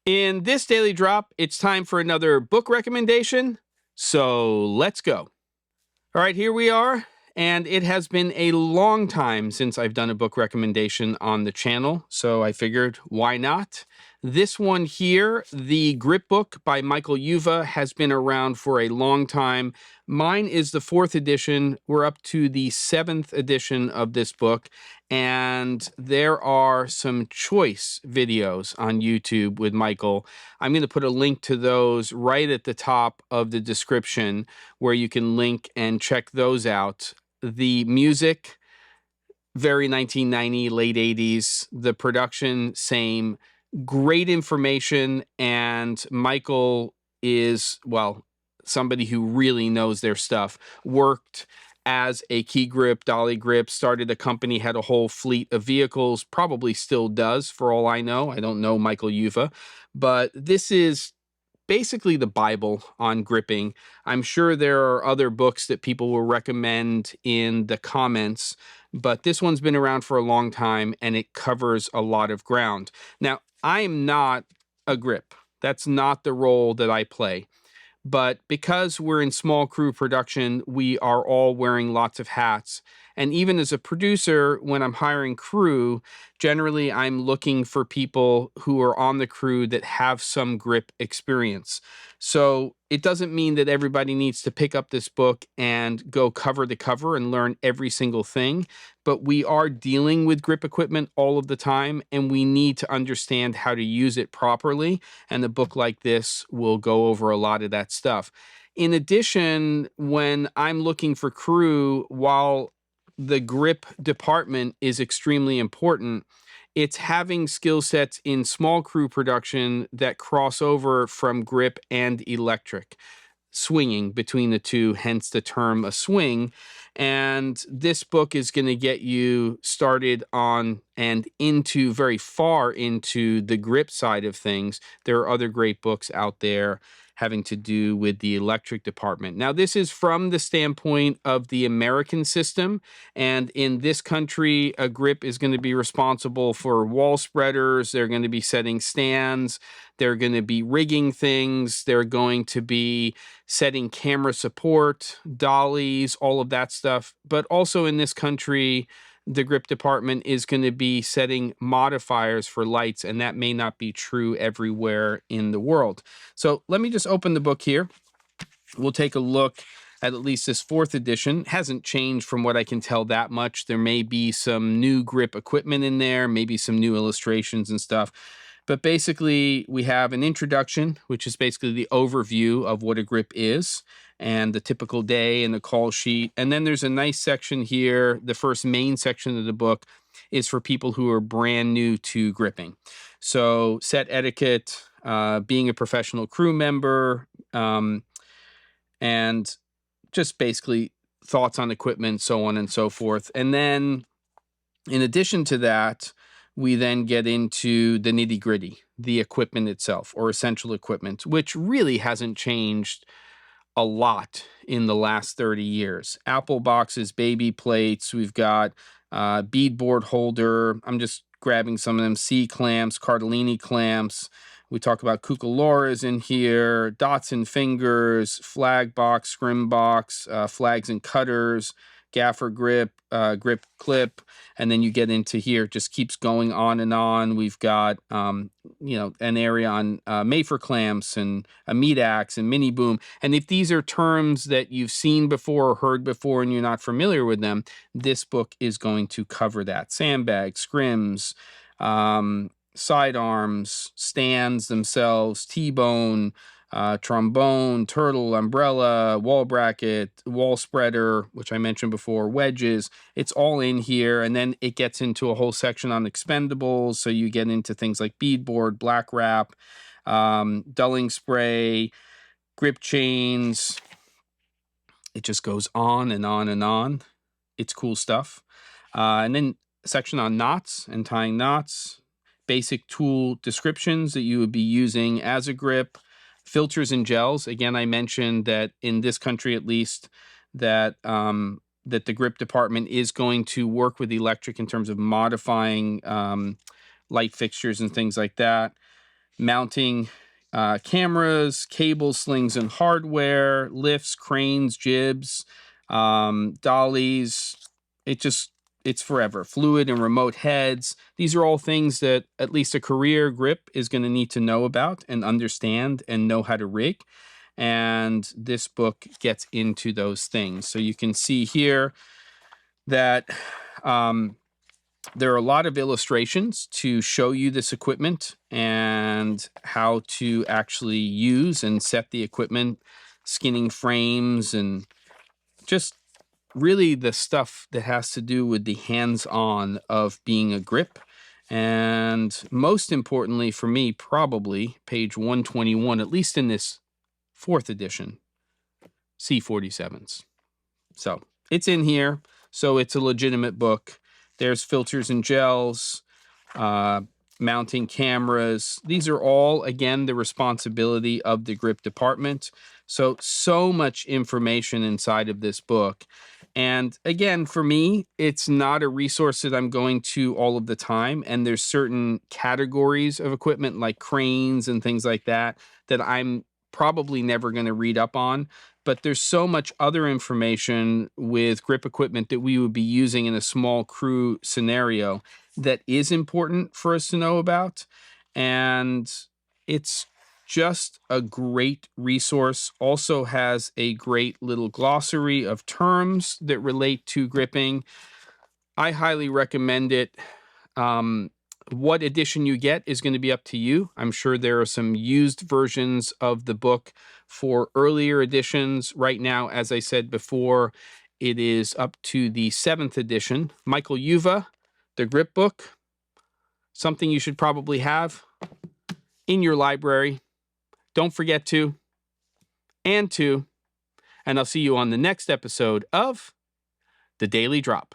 In this daily drop, it's time for another book recommendation. So let's go. All right, here we are. And it has been a long time since I've done a book recommendation on the channel. So I figured, why not? This one here, The Grip Book by Michael Yuva, has been around for a long time. Mine is the 4th edition. We're up to the 7th edition of this book. And there are some choice videos on YouTube with Michael. I'm going to put a link to those right at the top of the description where you can link and check those out. The music, very 1990, late 80s. The production, same. Great information, and Michael is, well, somebody who really knows their stuff. Worked as a key grip, dolly grip, started a company, had a whole fleet of vehicles, probably still does for all I know. I don't know Michael Yuva, but this is basically the Bible on gripping. I'm sure there are other books that people will recommend in the comments, but this one's been around for a long time and it covers a lot of ground. Now, I am not a grip. That's not the role that I play. But because we're in small crew production, we are all wearing lots of hats. And even as a producer, when I'm hiring crew, generally I'm looking for people who are on the crew that have some grip experience. So it doesn't mean that everybody needs to pick up this book and go cover to cover and learn every single thing. But we are dealing with grip equipment all of the time, and we need to understand how to use it properly. And a book like this will go over a lot of that stuff. In addition, when I'm looking for crew, while the grip department is extremely important, it's having skill sets in small crew production that cross over from grip and electric, swinging between the two, hence the term a swing. And this book is going to get you started on and into very far into the grip side of things. There are other great books out there having to do with the electric department. Now, this is from the standpoint of the American system. And in this country, a grip is going to be responsible for wall spreaders. They're going to be setting stands. They're going to be rigging things. They're going to be setting camera support, dollies, all of that stuff. But also in this country, the grip department is going to be setting modifiers for lights, and that may not be true everywhere in the world. So let me just open the book here. We'll take a look at least this 4th edition. Hasn't changed from what I can tell that much. There may be some new grip equipment in there, maybe some new illustrations and stuff. But basically, we have an introduction, which is basically the overview of what a grip is and the typical day and the call sheet. And then there's a nice section here. The first main section of the book is for people who are brand new to gripping. So set etiquette, being a professional crew member, and just basically thoughts on equipment, so on and so forth. And then in addition to that, we then get into the nitty gritty, the equipment itself, or essential equipment, which really hasn't changed a lot in the last 30 years. Apple boxes, baby plates, we've got beadboard holder. I'm just grabbing some of them, C-clamps, Cardellini clamps. We talk about cucaloras in here, dots and fingers, flag box, scrim box, flags and cutters, gaffer grip, grip clip, and then you get into here. It just keeps going on and on. We've got, an area on Mayfer clamps and a meat axe and mini boom. And if these are terms that you've seen before or heard before and you're not familiar with them, this book is going to cover that. Sandbags, scrims, sidearms, stands themselves, T-bone, trombone, turtle, umbrella, wall bracket, wall spreader, which I mentioned before, wedges. It's all in here. And then it gets into a whole section on expendables. So you get into things like beadboard, black wrap, dulling spray, grip chains. It just goes on and on and on. It's cool stuff. And then a section on knots and tying knots, basic tool descriptions that you would be using as a grip, filters and gels. Again, I mentioned that in this country, at least, that that the grip department is going to work with electric in terms of modifying light fixtures and things like that. mounting cameras, cables, slings, and hardware, lifts, cranes, jibs, dollies. It's forever. Fluid and remote heads. These are all things that at least a career grip is going to need to know about and understand and know how to rig. And this book gets into those things. So you can see here that there are a lot of illustrations to show you this equipment and how to actually use and set the equipment, skinning frames, and just really the stuff that has to do with the hands-on of being a grip. And most importantly for me, probably page 121, at least in this 4th edition, C47s. So it's in here, so it's a legitimate book. There's filters and gels, mounting cameras. These are all, again, the responsibility of the grip department. So much information inside of this book. And again, for me, it's not a resource that I'm going to all of the time. And there's certain categories of equipment like cranes and things like that that I'm probably never going to read up on. But there's so much other information with grip equipment that we would be using in a small crew scenario that is important for us to know about. And it's just a great resource. Also has a great little glossary of terms that relate to gripping. I highly recommend it. What edition you get is going to be up to you. I'm sure there are some used versions of the book for earlier editions. Right now, as I said before, it is up to the 7th edition. Michael Yuva, the grip book, something you should probably have in your library. Don't forget to, and I'll see you on the next episode of The Daily Drop.